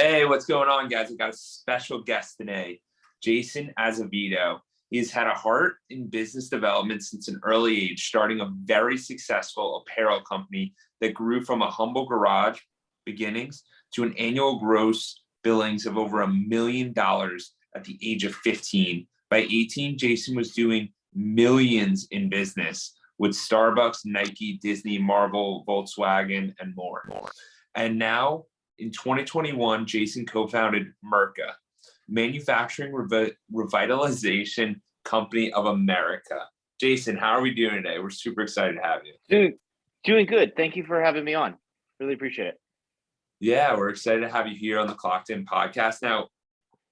Hey, what's going on, guys? I got a special guest today, Jason Azevedo. He's had a heart in business development since an early age, starting a very successful apparel company that grew from a humble garage beginnings to an annual gross billings of over $1 million at the age of 15. By 18, Jason was doing millions in business with Starbucks, Nike, Disney, Marvel, Volkswagen, and more. And now, in 2021, Jason co-founded MRCA, Manufacturing Revitalization Company of America. Jason, how are we doing today? We're super excited to have you. Dude, doing good. Thank you for having me on. Really appreciate it. Yeah, we're excited to have you here on the Clockedin podcast. Now,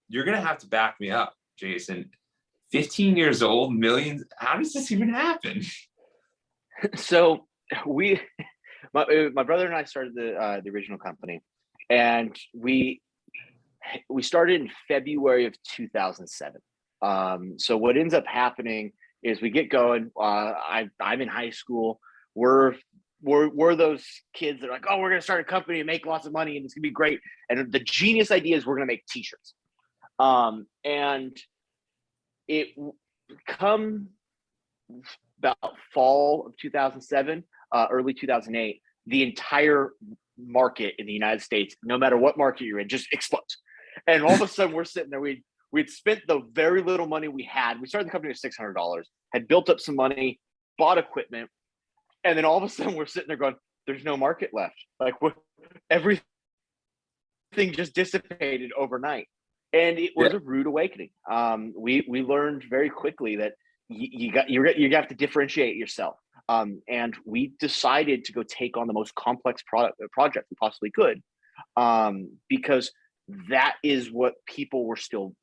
you're going to have to back me up, Jason. 15 years old, millions. How does this even happen? So my brother and I started the original company, and we started in February of 2007. So what ends up happening is we get going. I'm in high school. We're those kids that are like, oh, we're gonna start a company and make lots of money and it's gonna be great. And the genius idea is we're gonna make t-shirts. And it come about fall of 2007, early 2008, the entire market in the United States, no matter what market you're in, just explodes. And all of a sudden we're sitting there, we'd spent the very little money we had. We started the company with $600, had built up some money, bought equipment. And then all of a sudden we're sitting there going, there's no market left. Like everything just dissipated overnight. And it was a rude awakening. We learned very quickly that you have to differentiate yourself. And we decided to go take on the most complex project we possibly could, because that is what people were still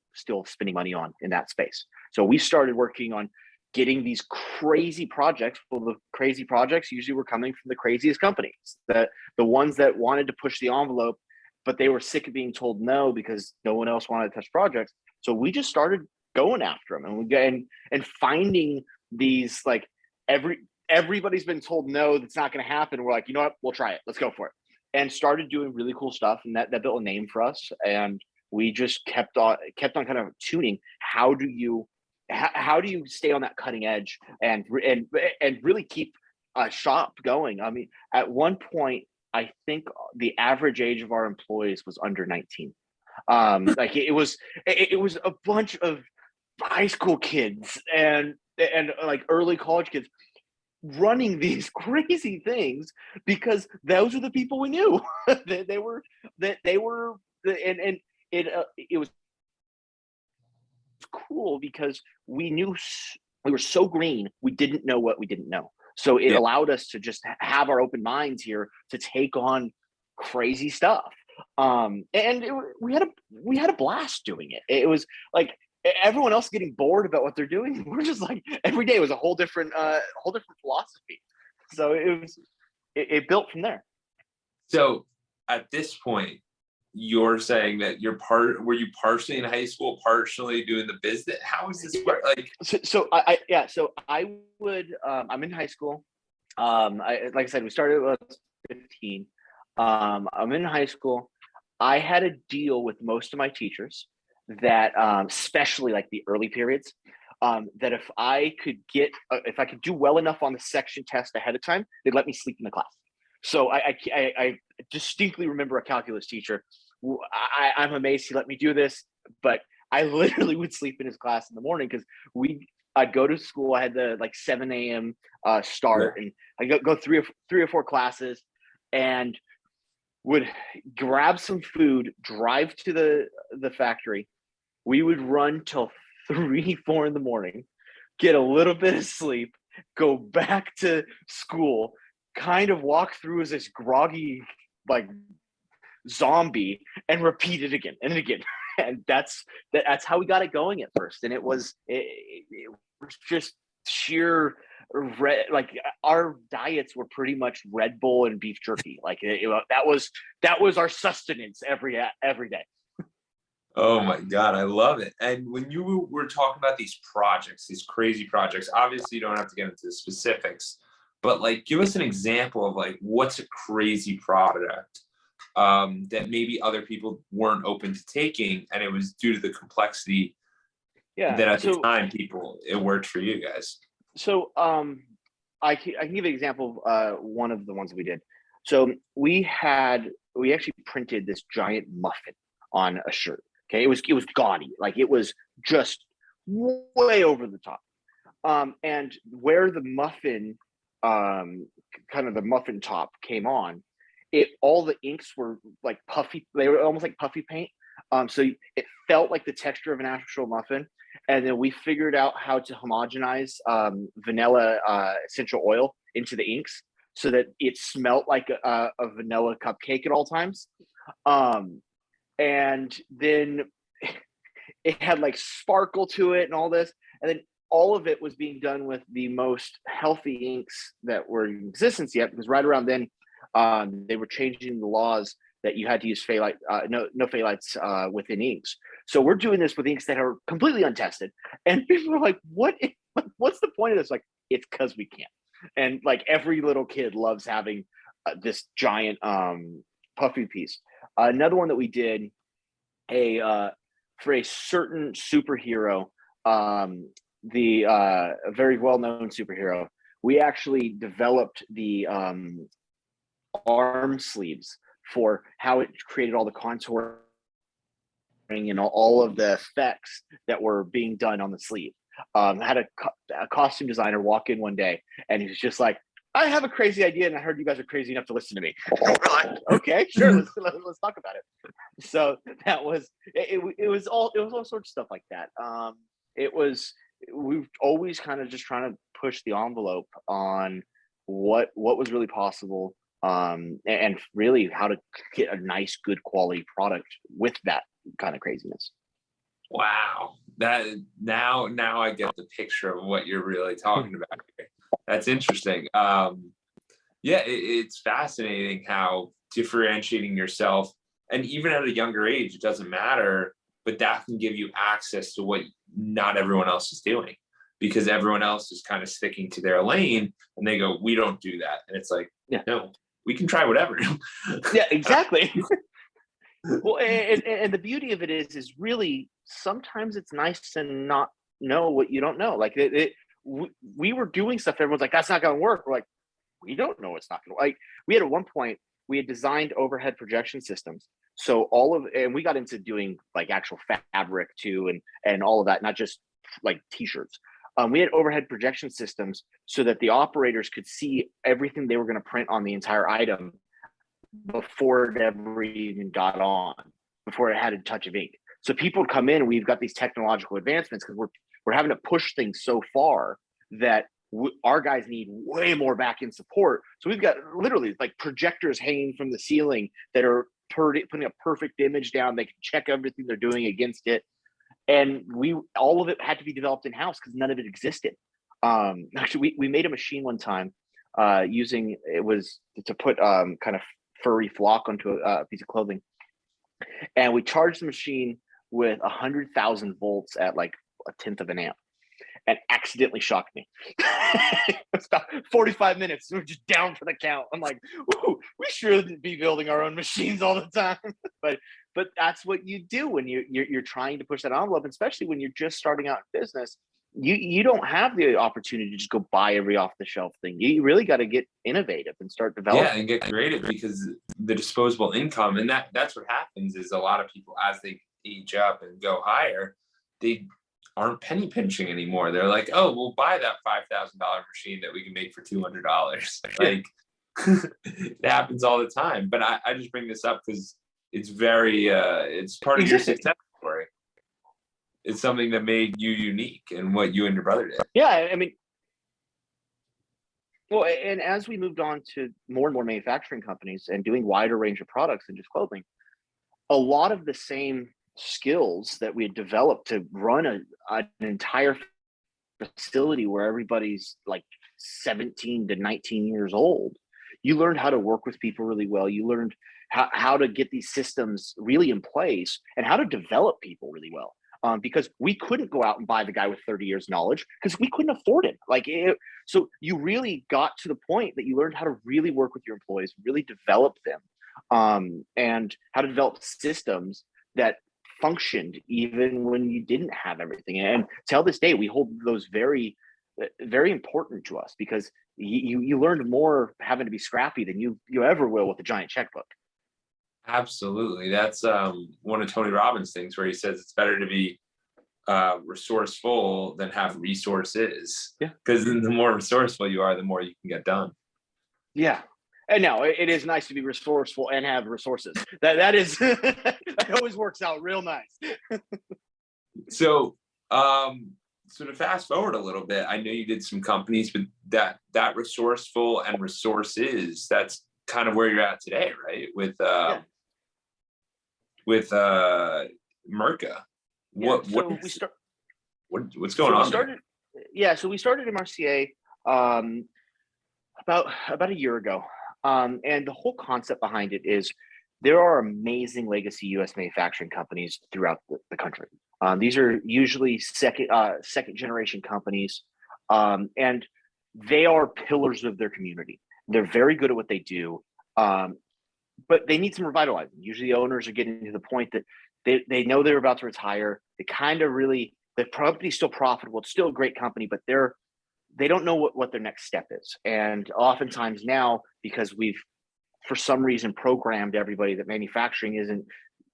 spending money on in that space. So we started working on getting these crazy projects. Well, the crazy projects usually were coming from the craziest companies, the ones that wanted to push the envelope, but they were sick of being told no because no one else wanted to touch projects. So we just started going after them and finding these, like, everybody's been told no, that's not going to happen. We're like, you know what, we'll try it. Let's go for it. And started doing really cool stuff. And that built a name for us. And we just kept on kind of tuning. How do you stay on that cutting edge and really keep a shop going? I mean, at one point, I think the average age of our employees was under 19. Like it was a bunch of high school kids and like early college kids running these crazy things because those are the people we knew. They were, and it was cool because we knew we were so green, we didn't know what we didn't know. So it allowed us to just have our open minds here to take on crazy stuff. We had a blast doing it. It was like everyone else getting bored about what they're doing. We're just like, every day was a whole different philosophy. So it built from there. So at this point, you're saying that were you partially in high school, partially doing the business? How is this work? Like, I'm in high school. Like I said, we started when I was 15. I'm in high school. I had a deal with most of my teachers that, especially like the early periods, that if I could do well enough on the section test ahead of time, they'd let me sleep in the class. So I distinctly remember a calculus teacher. I'm amazed he let me do this, but I literally would sleep in his class in the morning because I'd go to school. I had the 7 a.m. Start, and I go three or four classes, and would grab some food, drive to the factory. We would run till 3, 4 in the morning, get a little bit of sleep, go back to school, kind of walk through as this groggy zombie, and repeat it again and again. And that's how we got it going at first. And it was just sheer our diets were pretty much Red Bull and beef jerky. That was our sustenance every day. Oh my God, I love it. And when you were talking about these projects, these crazy projects, obviously you don't have to get into the specifics, but give us an example of what's a crazy product that maybe other people weren't open to taking, and it was due to the complexity that at the time it worked for you guys. So I can give you an example of one of the ones that we did. So we actually printed this giant muffin on a shirt. Okay, it was gaudy, like it was just way over the top. And where the muffin, kind of the muffin top came on, all the inks were like puffy. They were almost like puffy paint. So it felt like the texture of an actual muffin. And then we figured out how to homogenize vanilla essential oil into the inks so that it smelled like a vanilla cupcake at all times. And then it had like sparkle to it and all this. And then all of it was being done with the most healthy inks that were in existence yet, because right around then they were changing the laws that you had to use phthalate, no phthalates within inks. So we're doing this with inks that are completely untested. And people are like, what's the point of this? Like, it's because we can't. And like every little kid loves having this giant puffy piece. Another one that we did for a certain superhero, a very well-known superhero, we actually developed the arm sleeves for how it created all the contour and all of the effects that were being done on the sleeve. I had a costume designer walk in one day and he was just like, I have a crazy idea and I heard you guys are crazy enough to listen to me. Okay, sure, let's talk about it. So that was it was all sorts of stuff like that. We've always kind of just trying to push the envelope on what was really possible, and really how to get a nice, good quality product with that kind of craziness. Wow, that now I get the picture of what you're really talking about here. That's interesting. Yeah, it's fascinating how differentiating yourself, and even at a younger age, it doesn't matter, but that can give you access to what not everyone else is doing, because everyone else is kind of sticking to their lane and they go, we don't do that. And it's like, yeah, no, we can try whatever. Yeah, exactly. Well, and the beauty of it is really sometimes it's nice to not know what you don't know. Like we were doing stuff. Everyone's like, that's not going to work. We're like, we don't know it's not going to work. Like we had at one point, we had designed overhead projection systems. So and we got into doing like actual fabric too, and all of that, not just like t-shirts. We had overhead projection systems so that the operators could see everything they were going to print on the entire item before it ever even got on, before it had a touch of ink. So people would come in and we've got these technological advancements because we're having to push things so far that our guys need way more back-end support. So we've got literally like projectors hanging from the ceiling that are putting a perfect image down. They can check everything they're doing against it. And all of it had to be developed in-house because none of it existed. Actually, we made a machine one time using, it was to put kind of furry flock onto a piece of clothing. And we charged the machine with 100,000 volts at like 1/10 of an amp, and accidentally shocked me. It's about 45 minutes. We're just down for the count. I'm like, ooh, we shouldn't be building our own machines all the time. But that's what you do when you're trying to push that envelope, especially when you're just starting out in business. You don't have the opportunity to just go buy every off-the-shelf thing. You really got to get innovative and start developing. Yeah, and get creative, because the disposable income, and that's what happens is a lot of people, as they age up and go higher, they aren't penny pinching anymore. They're like, oh, we'll buy that $5,000 machine that we can make for $200. Like it happens all the time. But I just bring this up because it's very it's part of your success story. It's something that made you unique and what you and your brother did. Yeah, I mean, well, and as we moved on to more and more manufacturing companies and doing wider range of products than just clothing, a lot of the same skills that we had developed to run an entire facility where everybody's like 17 to 19 years old, you learned how to work with people really well. You learned how to get these systems really in place and how to develop people really well. Because we couldn't go out and buy the guy with 30 years knowledge because we couldn't afford it. So you really got to the point that you learned how to really work with your employees, really develop them and how to develop systems that functioned even when you didn't have everything. And till this day, we hold those very, very important to us, because you learned more having to be scrappy than you ever will with a giant checkbook. Absolutely. That's one of Tony Robbins' things, where he says it's better to be resourceful than have resources. Yeah. Because the more resourceful you are, the more you can get done. Yeah. And no, it is nice to be resourceful and have resources. That is that always works out real nice. So so to fast forward a little bit, I know you did some companies, but that resourceful and resources, that's kind of where you're at today, right? With MRCA. What's going on there? So we started MRCA about a year ago. And the whole concept behind it is there are amazing legacy US manufacturing companies throughout the country. These are usually second generation companies, and they are pillars of their community. They're very good at what they do, but they need some revitalizing. Usually the owners are getting to the point that they know they're about to retire. They kind of really, the company's still profitable. It's still a great company, but they don't know what their next step is. And oftentimes now, because we've, for some reason, programmed everybody that manufacturing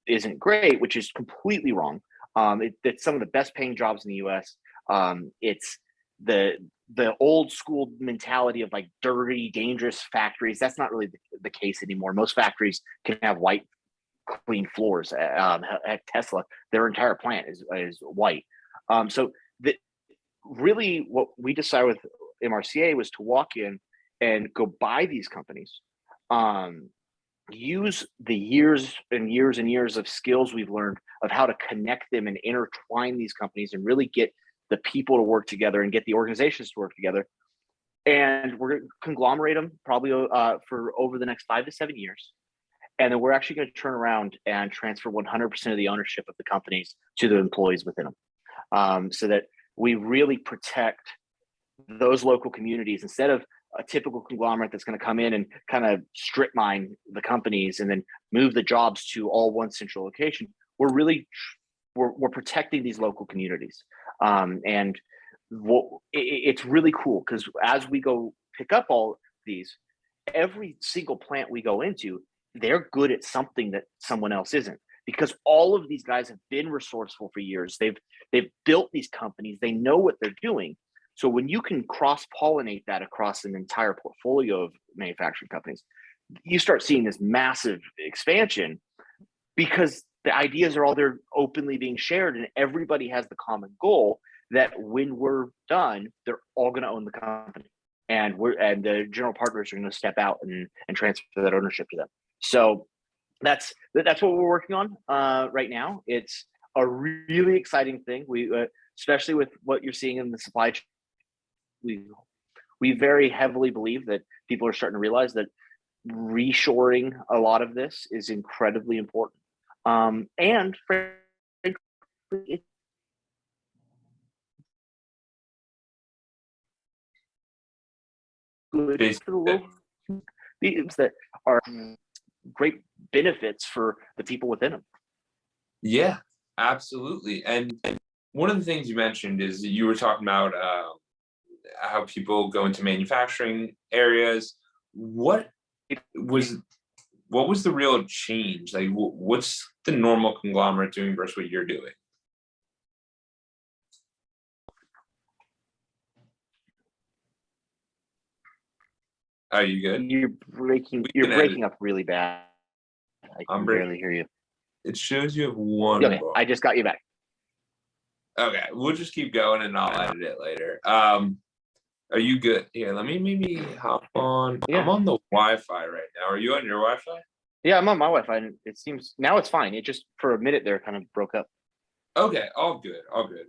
isn't great, which is completely wrong. It's some of the best paying jobs in the US. It's the old school mentality of like dirty, dangerous factories. That's not really the case anymore. Most factories can have white, clean floors. At Tesla, their entire plant is white. So really what we decided with MRCA was to walk in and go buy these companies, use the years and years and years of skills we've learned of how to connect them and intertwine these companies and really get the people to work together and get the organizations to work together. And we're going to conglomerate them probably for over the next 5 to 7 years. And then we're actually going to turn around and transfer 100% of the ownership of the companies to the employees within them, so that we really protect those local communities instead of a typical conglomerate that's going to come in and kind of strip mine the companies and then move the jobs to all one central location. We're protecting these local communities, and it's really cool because as we go pick up all these, every single plant we go into, they're good at something that someone else isn't, because all of these guys have been resourceful for years. They've built these companies. They know what they're doing. So when you can cross-pollinate that across an entire portfolio of manufacturing companies, you start seeing this massive expansion because the ideas are all there openly being shared, and everybody has the common goal that when we're done, they're all going to own the company, and the general partners are going to step out and transfer that ownership to them. So that's what we're working on right now. It's a really exciting thing. We especially with what you're seeing in the supply chain, we very heavily believe that people are starting to realize that reshoring a lot of this is incredibly important. And frankly, it's good for the local teams that are great benefits for the people within them. Yeah, absolutely. And one of the things you mentioned is that you were talking about how people go into manufacturing areas. What was the real change? Like, what's the normal conglomerate doing versus what you're doing? Are you good? You're breaking up really bad. I can barely hear you. It shows you have one. Okay, I just got you back. Okay, we'll just keep going and I'll edit it later. Are you good? Here, let me maybe hop on. Yeah. I'm on the Wi-Fi right now. Are you on your Wi-Fi? Yeah, I'm on my Wi-Fi, and it seems now it's fine. It just for a minute there kind of broke up. Okay, all good, all good.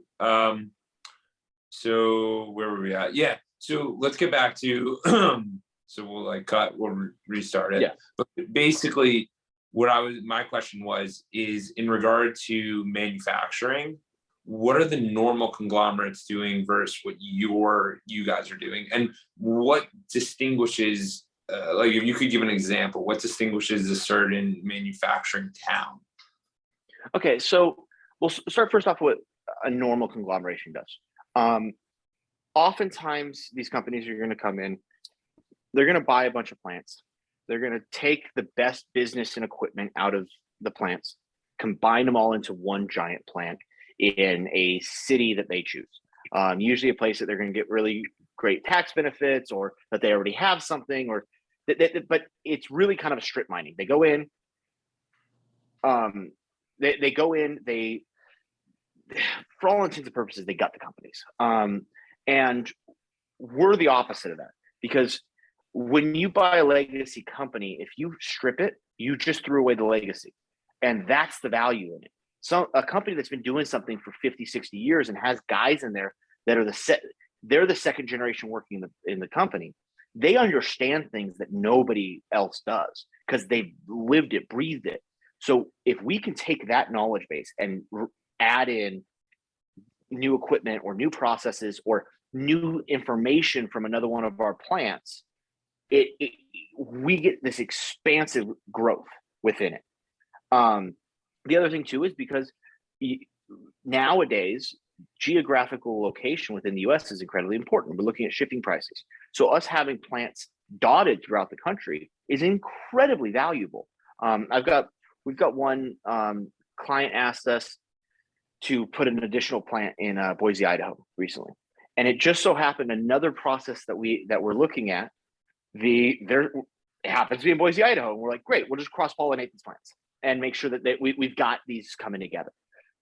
So where were we at? Yeah, so let's get back to. So we'll we'll restart it. Yeah. But basically, my question is in regard to manufacturing, what are the normal conglomerates doing versus what you guys are doing, and what distinguishes like if you could give an example, what distinguishes a certain manufacturing town? Okay, so we'll start first off with what a normal conglomeration does. Oftentimes, these companies are going to come in, they're going to buy a bunch of plants. They're going to take the best business and equipment out of the plants, combine them all into one giant plant in a city that they choose. Usually a place that they're going to get really great tax benefits, or that they already have something, or but it's really kind of a strip mining. They go in, they go in, they, for all intents and purposes, they gut the companies. And we're the opposite of that, because when you buy a legacy company, if you strip it, you just threw away the legacy, and that's the value in it. So a company that's been doing something for 50, 60 years and has guys in there that are they're the second generation working in the company. They understand things that nobody else does because they've lived it, breathed it. So if we can take that knowledge base and add in new equipment or new processes or new information from another one of our plants, we get this expansive growth within it. The other thing too is because nowadays geographical location within the US is incredibly important. We're looking at shipping prices. So us having plants dotted throughout the country is incredibly valuable. We've got one client asked us to put an additional plant in Boise, Idaho recently. And it just so happened another process that we're looking at, it happens to be in Boise, Idaho. And we're like, great, we'll just cross-pollinate these plants and make sure that we've got these coming together.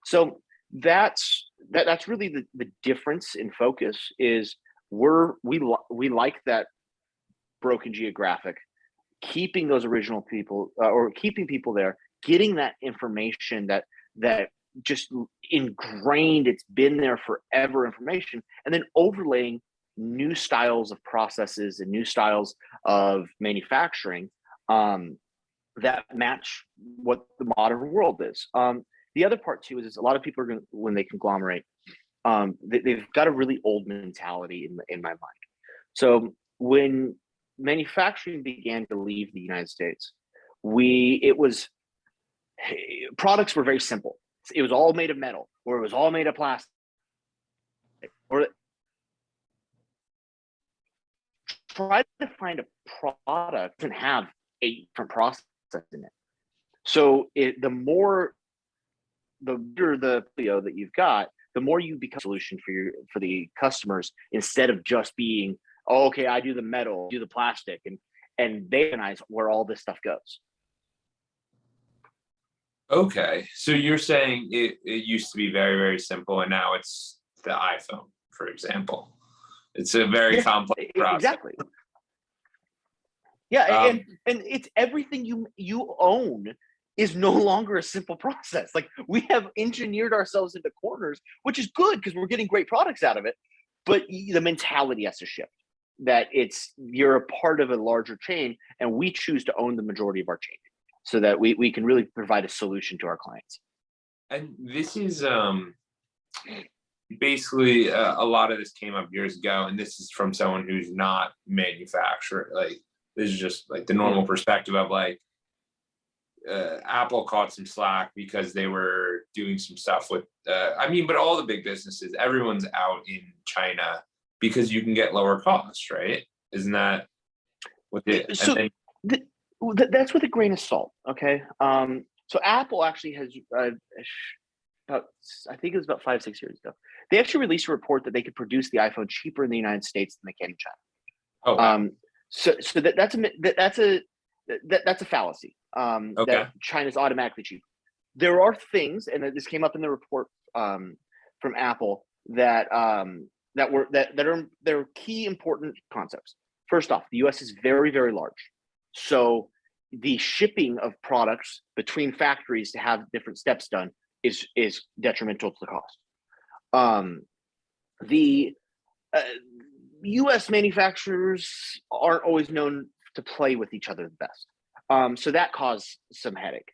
So that's really the difference in focus is we like that broken geographic, keeping those original people or keeping people there, getting that information that just ingrained, it's been there forever information, and then overlaying new styles of processes and new styles of manufacturing that match what the modern world is. The other part too is a lot of people are going, when they conglomerate, they've got a really old mentality in my mind. So when manufacturing began to leave the United States, products were very simple. It was all made of metal, or it was all made of plastic, or try to find a product that doesn't have 8 different processes in it. So the bigger the portfolio that you've got, the more you become a solution for the customers, instead of just being, oh, okay, I do the metal, do the plastic, and they recognize where all this stuff goes. Okay, so you're saying it used to be very, very simple, and now it's the iPhone, for example. It's a very complex process. Exactly. Yeah, and it's everything you own is no longer a simple process. Like, we have engineered ourselves into corners, which is good because we're getting great products out of it. But the mentality has to shift. That you're a part of a larger chain, and we choose to own the majority of our chain, so that we can really provide a solution to our clients. And this is basically a lot of this came up years ago, and this is from someone who's not manufacturer. Like, this is just like the normal perspective of like Apple caught some slack because they were doing some stuff with but all the big businesses, everyone's out in China because you can get lower costs, right? Isn't that what that's with a grain of salt, okay? So Apple actually has I think it was about 5-6 years ago, they actually released a report that they could produce the iPhone cheaper in the United States than they can in China. Oh, wow. So that's a fallacy. Okay. That China's automatically cheaper. There are things, and this came up in the report from Apple that are key important concepts. First off, the U.S. is very, very large, so the shipping of products between factories to have different steps done is detrimental to the cost. The U.S. manufacturers aren't always known to play with each other the best, so that caused some headache.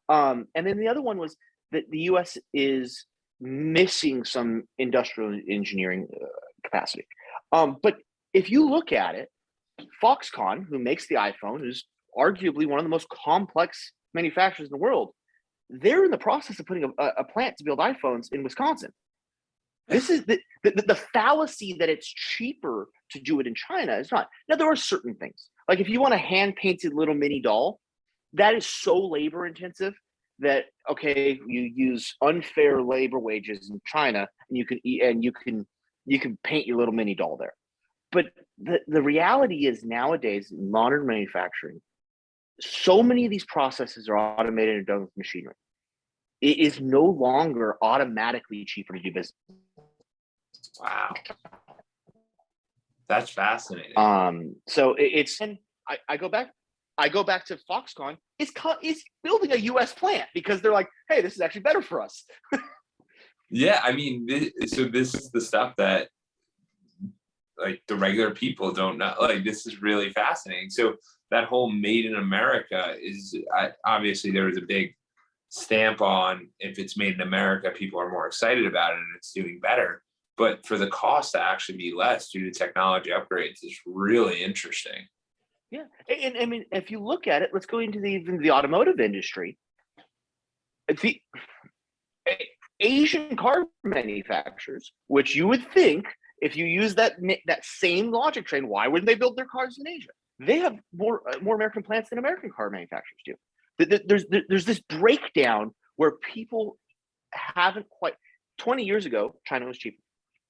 And then the other one was that the U.S. is missing some industrial engineering capacity. But if you look at it, Foxconn, who makes the iPhone, who's arguably one of the most complex manufacturers in the world, they're in the process of putting a plant to build iPhones in Wisconsin. This is the fallacy that it's cheaper to do it in China is not. Now, there are certain things. Like if you want a hand-painted little mini doll, that is so labor intensive that, okay, you use unfair labor wages in China and you can paint your little mini doll there. But the reality is nowadays in modern manufacturing, so many of these processes are automated and done with machinery. It is no longer automatically cheaper to do business. Wow. That's fascinating. So it's, and I go back to Foxconn. It's building a U.S. plant because they're like, hey, this is actually better for us. Yeah, I mean, so this is the stuff that like the regular people don't know. Like, this is really fascinating. So that whole made in America is obviously there was a big stamp on if it's made in America, people are more excited about it and it's doing better. But for the cost to actually be less due to technology upgrades is really interesting. Yeah, and I mean, if you look at it, let's go into even the automotive industry. The Asian car manufacturers, which you would think, if you use that same logic train, why wouldn't they build their cars in Asia? They have more American plants than American car manufacturers do. There's this breakdown where people haven't quite. 20 years ago, China was cheaper,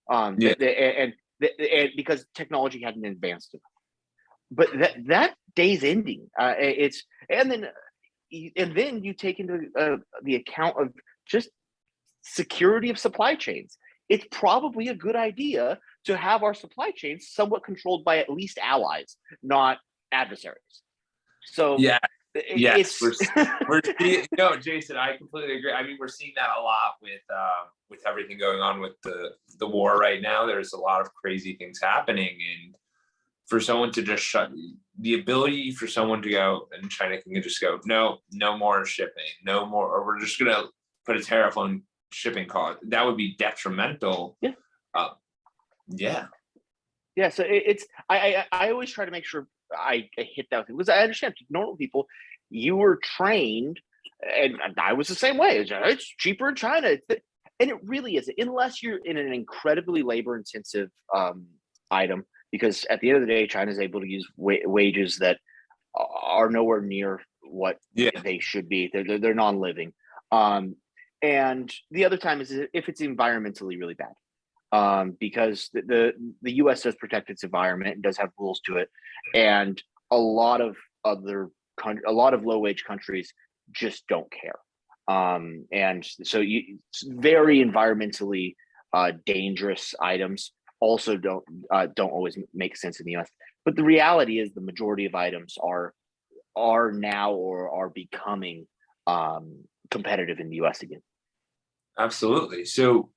Yeah. and because technology hadn't advanced enough. But that day's ending. And then you take into the account of just security of supply chains. It's probably a good idea to have our supply chains somewhat controlled by at least allies, not adversaries. So yeah, yes, it's we're seeing, no, Jason, I completely agree. I mean, we're seeing that a lot with everything going on with the war right now. There's a lot of crazy things happening, and for someone to just the ability for someone to go, and China can just go, no more shipping, no more, or we're just gonna put a tariff on shipping cost. That would be detrimental. Yeah. Yeah. So it's I always try to make sure I hit that because I understand normal people. You were trained, and I was the same way. It's cheaper in China, and it really is, unless you're in an incredibly labor intensive item. Because at the end of the day, China is able to use wages that are nowhere near what they should be. They're non-living. And the other time is if it's environmentally really bad, because the U.S. does protect its environment and does have rules to it, and a lot of low-wage countries just don't care. And so it's very environmentally dangerous items also don't always make sense in the US. But the reality is the majority of items are now or are becoming competitive in the US again. Absolutely. So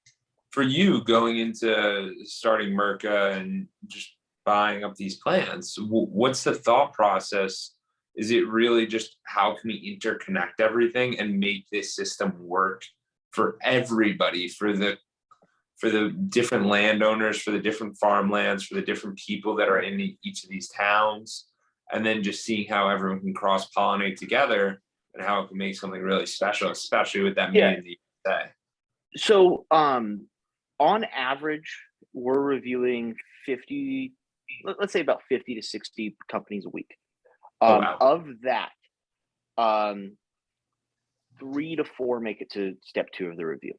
for you going into starting MRCA and just buying up these plants, what's the thought process? Is it really just how can we interconnect everything and make this system work for everybody, for the different landowners, for the different farmlands, for the different people that are in each of these towns, and then just seeing how everyone can cross-pollinate together and how it can make something really special, especially with that made in the USA. So on average, we're reviewing 50, let's say about 50 to 60 companies a week. Wow. Of that, 3 to 4 make it to step 2 of the review.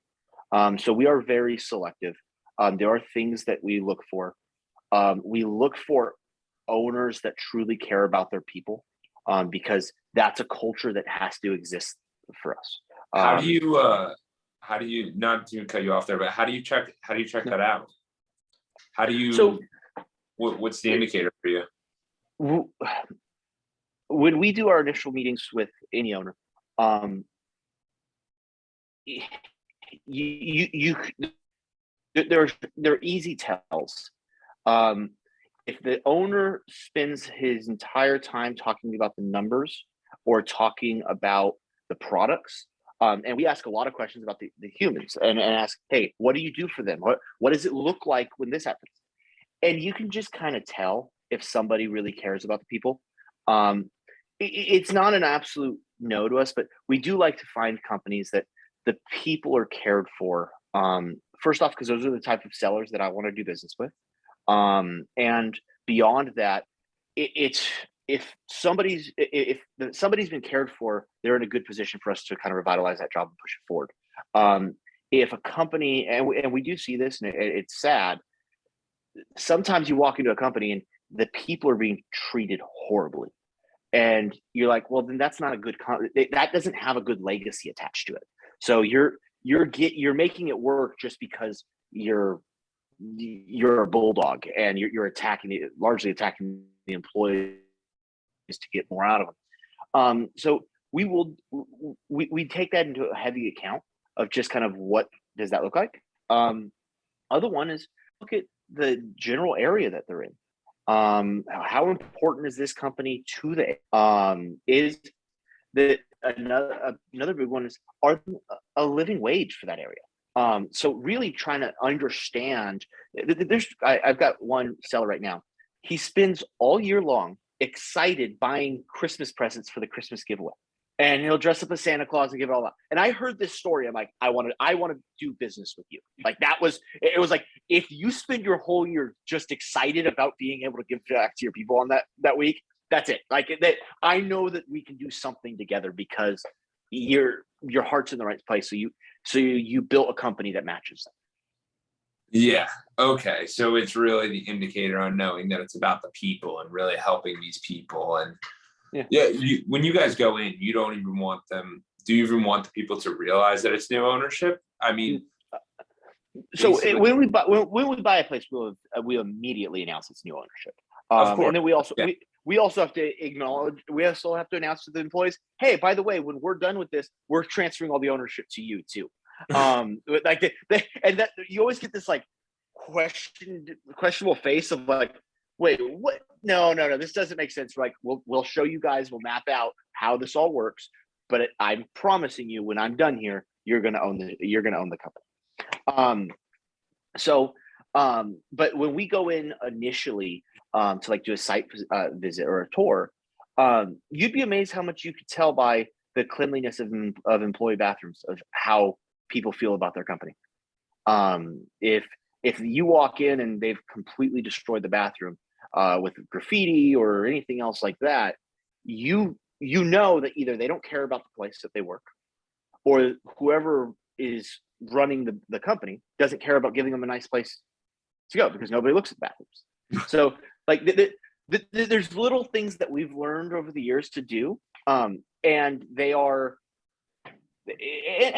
So we are very selective. There are things that we look for. We look for owners that truly care about their people, because that's a culture that has to exist for us. How do you, not to cut you off there, but how do you check that out? How do you, so what's the indicator for you? When we do our initial meetings with any owner, they're easy tells. If the owner spends his entire time talking about the numbers or talking about the products, and we ask a lot of questions about the humans and ask, hey, what do you do for them? What does it look like when this happens? And you can just kind of tell if somebody really cares about the people. It's not an absolute no to us, but we do like to find companies that the people are cared for. First off, because those are the type of sellers that I want to do business with. And beyond that, it's if somebody's been cared for, they're in a good position for us to kind of revitalize that job and push it forward. If a company, and we do see this, and it's sad, sometimes you walk into a company and the people are being treated horribly, and you're like, well, then that's not a good that doesn't have a good legacy attached to it. So you're making it work just because you're a bulldog and you're largely attacking the employees to get more out of them. So we take that into a heavy account of just kind of what does that look like. Other one is look at the general area that they're in. How important is this company to is that another big one is are a living wage for that area. So really trying to understand. I've got one seller right now. He spends all year long excited buying Christmas presents for the Christmas giveaway, and he'll dress up as Santa Claus and give it all out. And I heard this story. I'm like, I want to do business with you. Like it was like, if you spend your whole year just excited about being able to give back to your people on that week, that's it. Like that, I know that we can do something together because your heart's in the right place. So you built a company that matches that. Yeah. Okay. So it's really the indicator on knowing that it's about the people and really helping these people. And when you guys go in, you don't even want them. Do you even want the people to realize that it's new ownership? I mean, so when we buy a place, we'll immediately announce it's new ownership. Of course. And then we also have to acknowledge. We also have to announce to the employees, hey, by the way, when we're done with this, we're transferring all the ownership to you too. Like and that you always get this like questionable face of like, wait, what? No, this doesn't make sense. Like we'll show you guys, we'll map out how this all works, but I'm promising you, when I'm done here, you're gonna own the company. But when we go in initially to like do a site visit or a tour, you'd be amazed how much you could tell by the cleanliness of employee bathrooms, of how people feel about their company. If you walk in and they've completely destroyed the bathroom with graffiti or anything else like that, you know that either they don't care about the place that they work, or whoever is running the company doesn't care about giving them a nice place to go, because nobody looks at bathrooms. So like there's little things that we've learned over the years to do, and they are.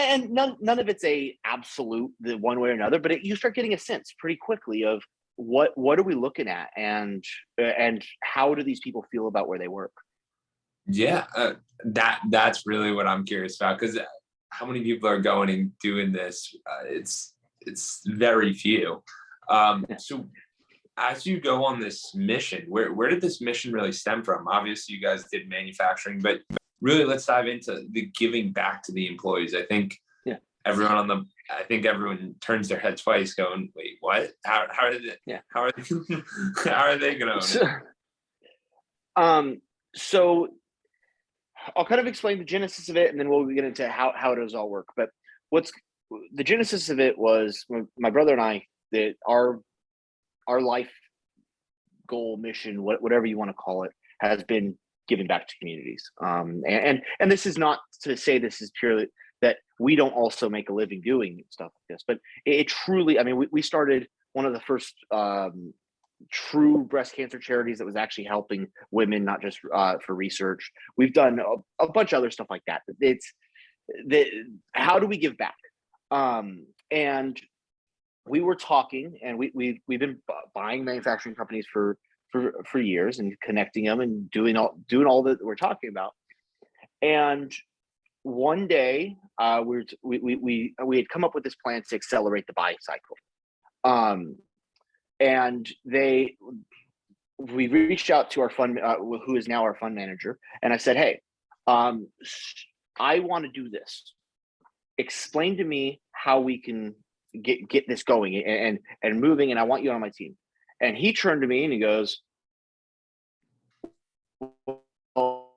And none of it's a absolute the one way or another, but you start getting a sense pretty quickly of what are we looking at, and how do these people feel about where they work. Yeah, that's really what I'm curious about, because how many people are going and doing this? It's very few. So as you go on this mission, where did this mission really stem from? Obviously, you guys did manufacturing, but really, let's dive into the giving back to the employees. I think everyone turns their head twice, going, "Wait, what? How are they going to own it?" So I'll kind of explain the genesis of it, and then we'll get into how does all work. But what's the genesis of it was my brother and I, that our life goal, mission, whatever you want to call it, has been giving back to communities. And this is not to say this is purely that we don't also make a living doing stuff like this, but it truly, I mean, we started one of the first true breast cancer charities that was actually helping women, not just for research. We've done a bunch of other stuff like that. It's how do we give back? And we were talking, and we've been buying manufacturing companies for years and connecting them and doing all that we're talking about. And one day we had come up with this plan to accelerate the buy cycle. And we reached out to our fund, who is now our fund manager. And I said, hey, I want to do this. Explain to me how we can get this going and moving. And I want you on my team. And he turned to me and he goes, well,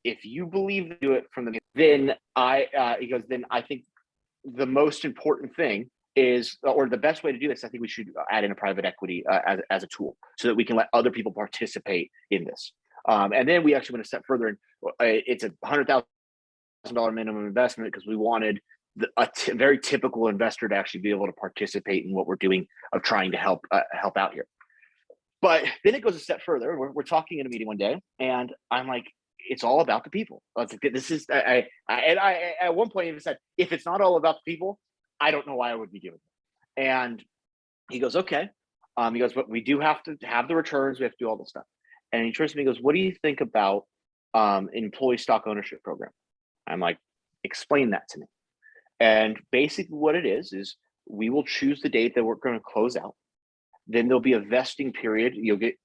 if you believe to do it from the then he goes, then I think the most important thing is, or the best way to do this, I think we should add in a private equity as a tool so that we can let other people participate in this. And then we actually went a step further, and it's a $100,000 minimum investment because we wanted a very typical investor to actually be able to participate in what we're doing of trying to help out here. But then it goes a step further. We're talking in a meeting one day, and I'm like, it's all about the people. This is I at one point even said, if it's not all about the people, I don't know why I would be doing it. And he goes, okay. He goes, but we do have to have the returns. We have to do all this stuff. And he turns to me and goes, what do you think about an employee stock ownership program? I'm like, explain that to me. And basically what it is we will choose the date that we're going to close out. Then there'll be a vesting period. You'll get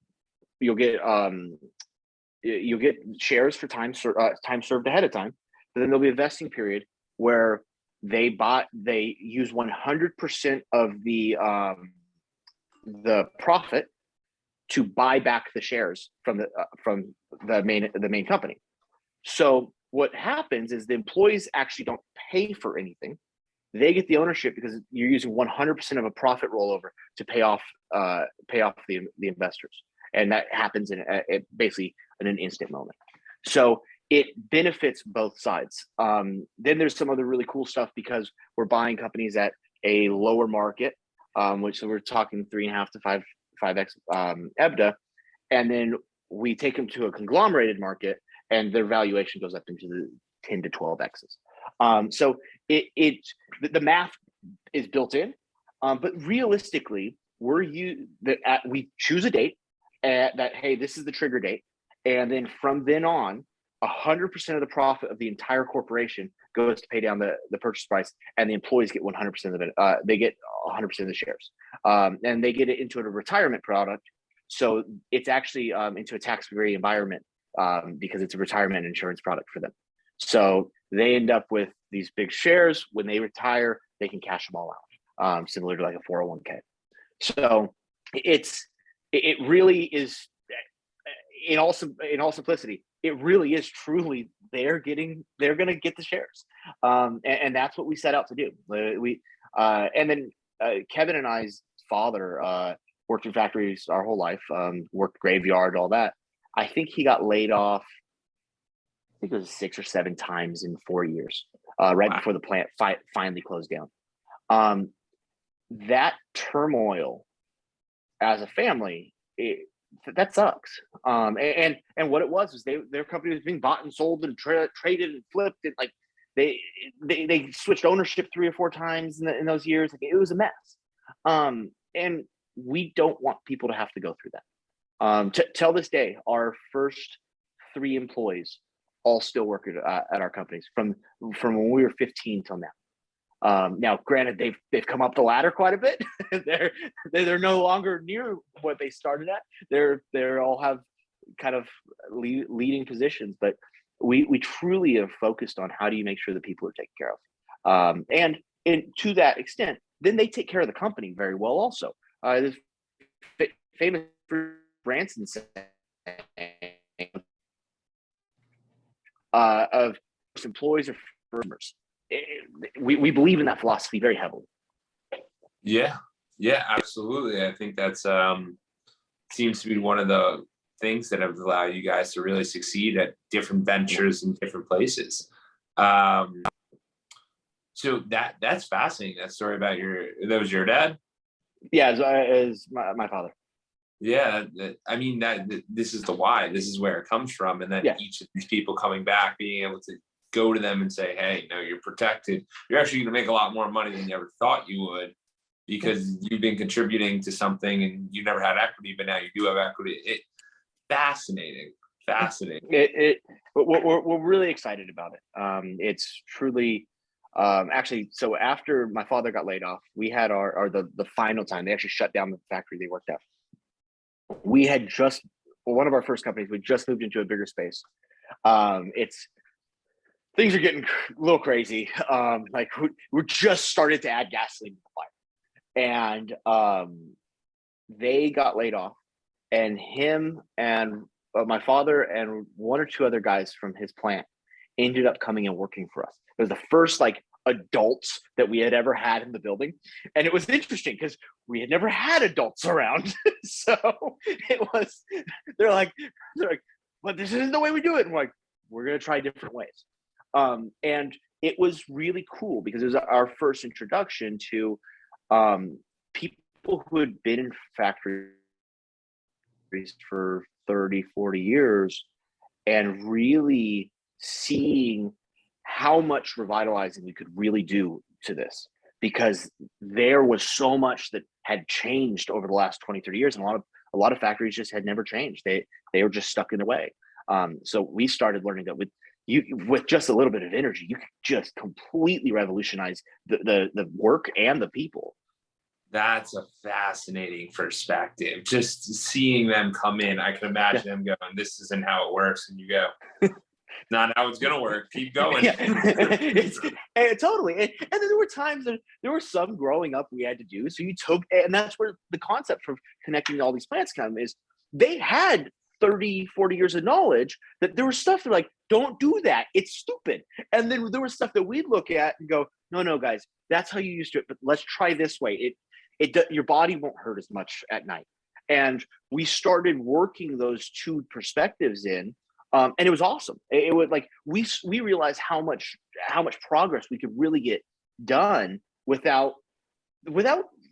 shares for time served ahead of time. But then there'll be a vesting period where they use 100% of the profit to buy back the shares from the main company. So what happens is the employees actually don't pay for anything. They get the ownership because you're using 100% of a profit rollover to pay off the investors, and that happens basically in an instant moment. So it benefits both sides. Then there's some other really cool stuff because we're buying companies at a lower market, which so we're talking 3.5 to 5x EBITDA, and then we take them to a conglomerated market, and their valuation goes up into the 10 to 12 x's. So the math is built in, but realistically, we choose a date that, hey, this is the trigger date, and then from then on, 100% of the profit of the entire corporation goes to pay down the purchase price, and the employees get 100% of it. They get 100% of the shares, and they get it into a retirement product. So it's actually into a tax-free environment because it's a retirement insurance product for them. So they end up with these big shares. When they retire, they can cash them all out, similar to like a 401k. So it really is, in all simplicity, it really is truly they're going to get the shares, and that's what we set out to do. And then Kevin and I's father worked in factories our whole life, worked graveyard, all that. I think he got laid off, I think it was 6 or 7 times in 4 years, right before the plant finally closed down. That turmoil as a family, that sucks. And what it was their company was being bought and sold and traded and flipped, and like they switched ownership 3 or 4 times in those years. Like, it was a mess. And we don't want people to have to go through that. Till this day, our first 3 employees all still work at our companies from when we were 15 till now. Now, granted, they've come up the ladder quite a bit. they're no longer near what they started at. They're all have kind of leading positions, but we truly have focused on how do you make sure that people are taken care of, and to that extent, then they take care of the company very well. Also, this famous Branson saying of employees or firms. We believe in that philosophy very heavily. Yeah, absolutely. I think that's seems to be one of the things that have allowed you guys to really succeed at different ventures in different places. So that's fascinating. That story about that was your dad? Yeah, as my father. Yeah, I mean this is the why. This is where it comes from, and then each of these people coming back, being able to go to them and say, "Hey, no, you're protected. You're actually going to make a lot more money than you ever thought you would, because you've been contributing to something, and you never had equity, but now you do have equity." Fascinating. We're really excited about it. It's truly. Actually, so after my father got laid off, we had the final time. They actually shut down the factory they worked at. We had one of our first companies. We just moved into a bigger space. Things are getting a little crazy. Like we're just started to add gasoline to the fire, and they got laid off, and him and my father and one or two other guys from his plant ended up coming and working for us. It was the first like adults that we had ever had in the building. And it was interesting because we had never had adults around. So they're like, but this isn't the way we do it. And we're like, we're going to try different ways. And it was really cool because it was our first introduction to people who had been in factories for 30, 40 years and really seeing how much revitalizing we could really do to this, because there was so much that had changed over the last 20, 30 years. And a lot of factories just had never changed. They were just stuck in their way. So we started learning that with just a little bit of energy, you could just completely revolutionize the work and the people. That's a fascinating perspective. Just seeing them come in, I can imagine them going, "This isn't how it works," and you go, "Not how it's gonna work. Keep going." Totally. And then there were times that there were some growing up we had to do. So you took, and that's where the concept for connecting all these plants come is. They had 30, 40 years of knowledge that there was stuff they're like, don't do that. It's stupid. And then there was stuff that we'd look at and go, no, guys, that's how you used to it. But let's try this way. Your body won't hurt as much at night. And we started working those two perspectives in, and it was awesome. It was like we realized how much progress we could really get done without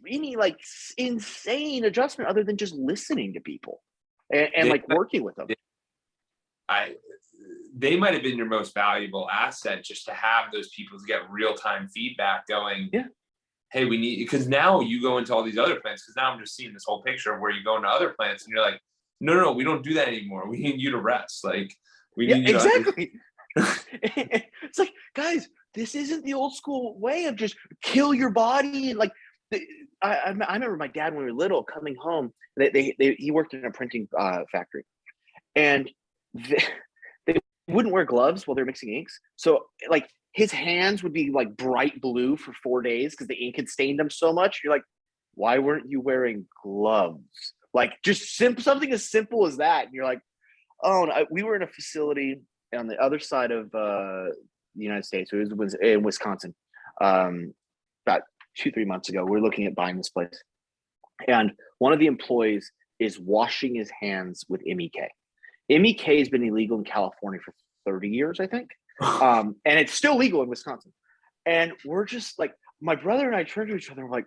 any like insane adjustment other than just listening to people and like working with them. They might have been your most valuable asset, just to have those people to get real-time feedback going. Yeah. Hey, we need, because now you go into all these other plants, because now I'm just seeing this whole picture of where you go into other plants and you're like, no, we don't do that anymore. We need you to rest. Like, we need you exactly. It's like, guys, this isn't the old school way of just kill your body. And like, I remember my dad when we were little coming home. He worked in a printing factory, and they wouldn't wear gloves while they're mixing inks. So like his hands would be like bright blue for 4 days because the ink had stained them so much. You're like, why weren't you wearing gloves? Like just something as simple as that. And you're like, oh, no. We were in a facility on the other side of the United States. It was in Wisconsin about 2-3 months ago. We were looking at buying this place. And one of the employees is washing his hands with MEK. MEK has been illegal in California for 30 years, I think. And it's still legal in Wisconsin. And we're just like, my brother and I turned to each other and we're like,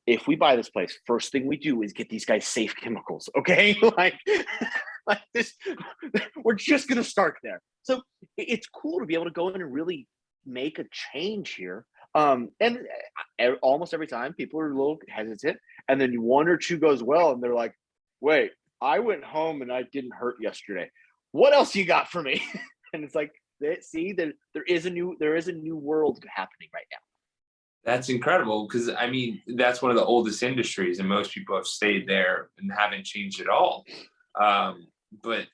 if we buy this place, first thing we do is get these guys safe chemicals, okay? like this, we're just gonna start there. So it's cool to be able to go in and really make a change here. And almost every time people are a little hesitant, and then one or two goes well, and they're like, wait, I went home and I didn't hurt yesterday. What else you got for me? And it's like, see, there is a new world happening right now. That's incredible, because I mean, that's one of the oldest industries and most people have stayed there and haven't changed at all. But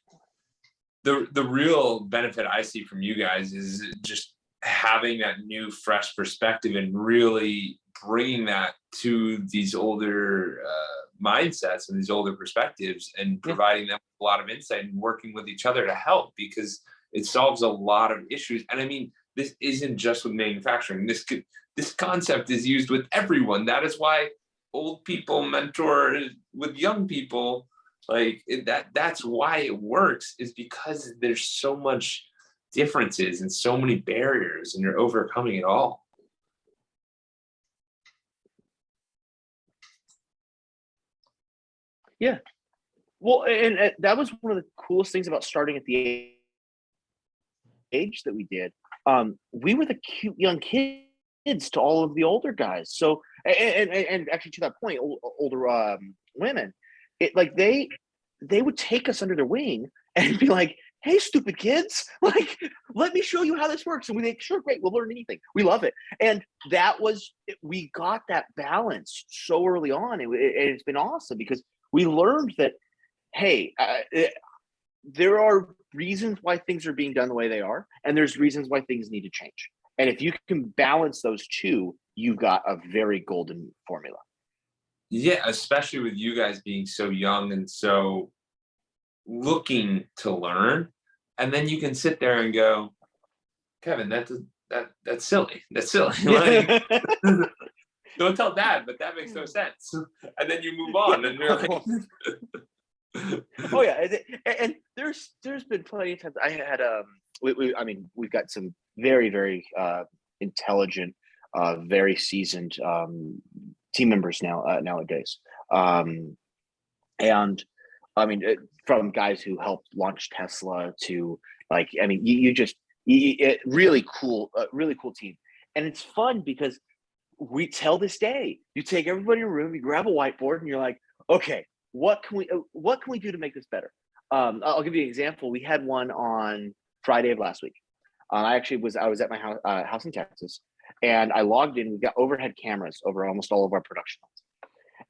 the real benefit I see from you guys is just having that new fresh perspective and really bringing that to these older mindsets and these older perspectives and providing them a lot of insight and working with each other to help, because it solves a lot of issues. And I mean, this isn't just with manufacturing. This concept is used with everyone. That is why old people mentor with young people. Like that's why it works, is because there's so much differences and so many barriers, and you're overcoming it all. Yeah. Well, and that was one of the coolest things about starting at the age that we did. We were the cute young kids to all of the older guys. So, and actually to that point, older women, they would take us under their wing and be like, hey, stupid kids, like, let me show you how this works. And we think, sure, great, we'll learn anything. We love it. And we got that balance so early on. It's been awesome because we learned that, hey, there are reasons why things are being done the way they are, and there's reasons why things need to change. And if you can balance those two, you've got a very golden formula. Yeah, especially with you guys being so young and so looking to learn. And then you can sit there and go, Kevin, that's silly. That's silly. Like, don't tell dad, but that makes no sense. And then you move on and you're like, Oh yeah, and there's been plenty of times I had I mean we've got some very intelligent, very seasoned team members now nowadays, and I mean from guys who helped launch Tesla to like I mean you just really cool team, and it's fun because we tell this day you take everybody in a room, you grab a whiteboard, and you're like, okay, what can we do to make this better? I'll give you an example. We had one on Friday of last week. I was at my house in Texas, and I logged in. We've got overhead cameras over almost all of our production lines,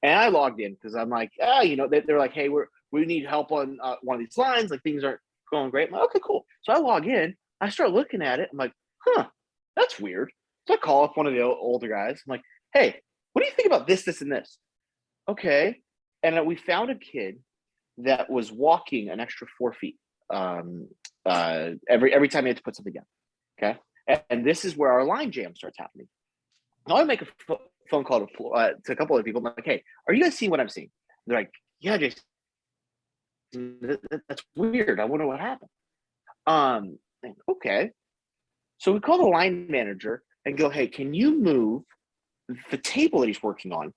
and I logged in because I'm like, you know, they're like, hey, we need help on one of these lines. Like things aren't going great. I'm like, okay, cool. So I log in. I start looking at it. I'm like, huh, that's weird. So I call up one of the older guys. I'm like, hey, what do you think about this, this, and this? Okay. And we found a kid that was walking an extra 4 feet every time he had to put something down. Okay. And this is where our line jam starts happening. Now I make a phone call to a couple of people. I'm like, hey, are you guys seeing what I'm seeing? They're like, yeah, Jason, that's weird. I wonder what happened. Okay. So we call the line manager and go, hey, can you move the table that he's working on?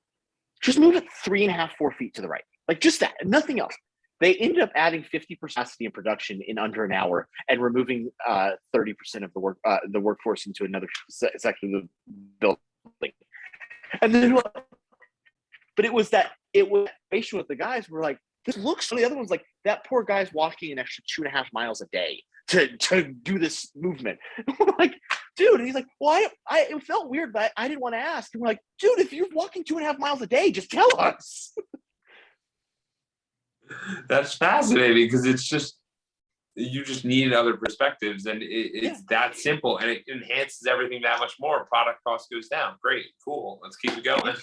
Just move it 3.5, 4 feet to the right. Like just that, nothing else. They ended up adding 50% capacity in production in under an hour and removing 30% of the workforce into another section of the building. And then, but it was patient with the guys. We're like, this looks. The other one's like that poor guy's walking an extra 2.5 miles a day to do this movement. And we're like, dude, and he's like, well, it felt weird, but I didn't want to ask. And we're like, dude, if you're walking 2.5 miles a day, just tell us. that's fascinating because it's just, you just need other perspectives, and it's that simple, and it enhances everything that much more. Product cost goes down. Great, cool. Let's keep it going.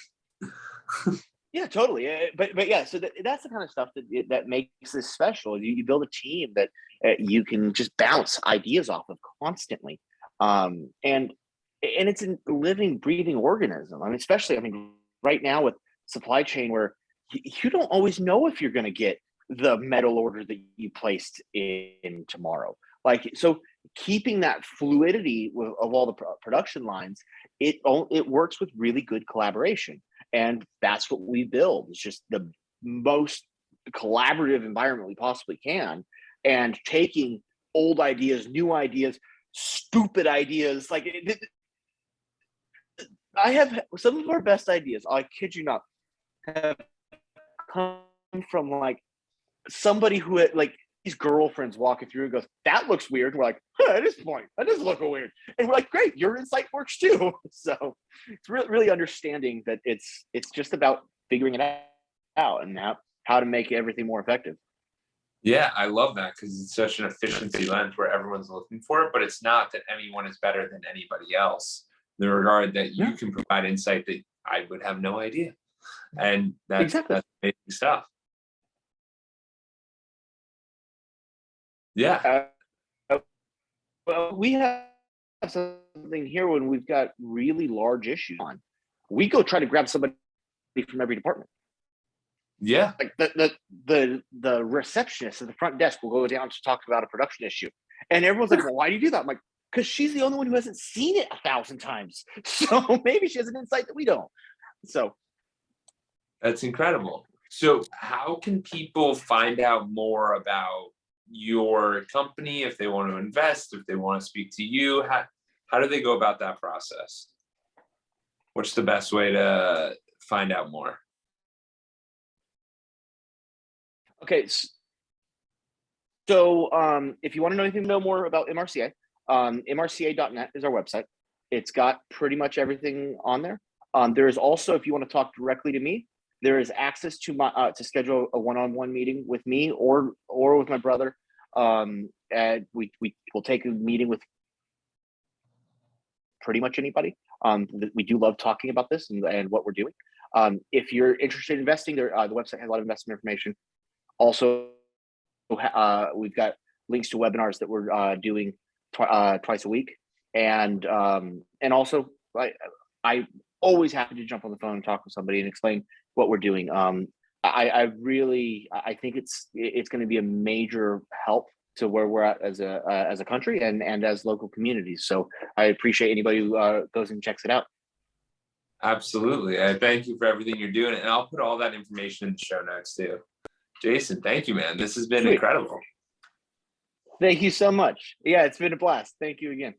Yeah, totally. But yeah, so that's the kind of stuff that makes this special. You build a team that you can just bounce ideas off of constantly, and it's a living, breathing organism. I mean, especially right now with supply chain, where you don't always know if you're going to get the metal order that you placed in tomorrow. Like so, keeping that fluidity of all the production lines, it works with really good collaboration. And that's what we build. It's just the most collaborative environment we possibly can. And taking old ideas, new ideas, stupid ideas. Like I have some of our best ideas, I kid you not, have come from like somebody who had like these girlfriends walking through and goes, that looks weird. We're like, at this point, that does look weird. And we're like, great, your insight works too. So it's really understanding that it's just about figuring it out and how to make everything more effective. Yeah, I love that because it's such an efficiency lens where everyone's looking for it, but it's not that anyone is better than anybody else. In the regard that you can provide insight that I would have no idea. And that's amazing stuff. Yeah. Well, we have something here when we've got really large issues on. We go try to grab somebody from every department. Yeah. Like the receptionist at the front desk will go down to talk about a production issue. And everyone's like, well, why do you do that? I'm like, because she's the only one who hasn't seen it 1,000 times. So maybe she has an insight that we don't. So that's incredible. So how can people find out more about your company if they want to invest, if they want to speak to you? How do they go about that process? What's the best way to find out more? Okay, so if you want to know anything more about MRCA, mrca.net is our website. It's got pretty much everything on there. There is also, if you want to talk directly to me, there is access to my to schedule a one-on-one meeting with me or with my brother. And we will take a meeting with pretty much anybody. We do love talking about this and what we're doing. If you're interested in investing, the website has a lot of investment information. Also, we've got links to webinars that we're doing twice a week, and also I always happy to jump on the phone and talk with somebody and explain what we're doing. I think it's going to be a major help to where we're at as a country and as local communities. So I appreciate anybody who goes and checks it out. Absolutely. I thank you for everything you're doing. And I'll put all that information in the show notes too. Jason, thank you, man. This has been incredible. Thank you so much. Yeah, it's been a blast. Thank you again.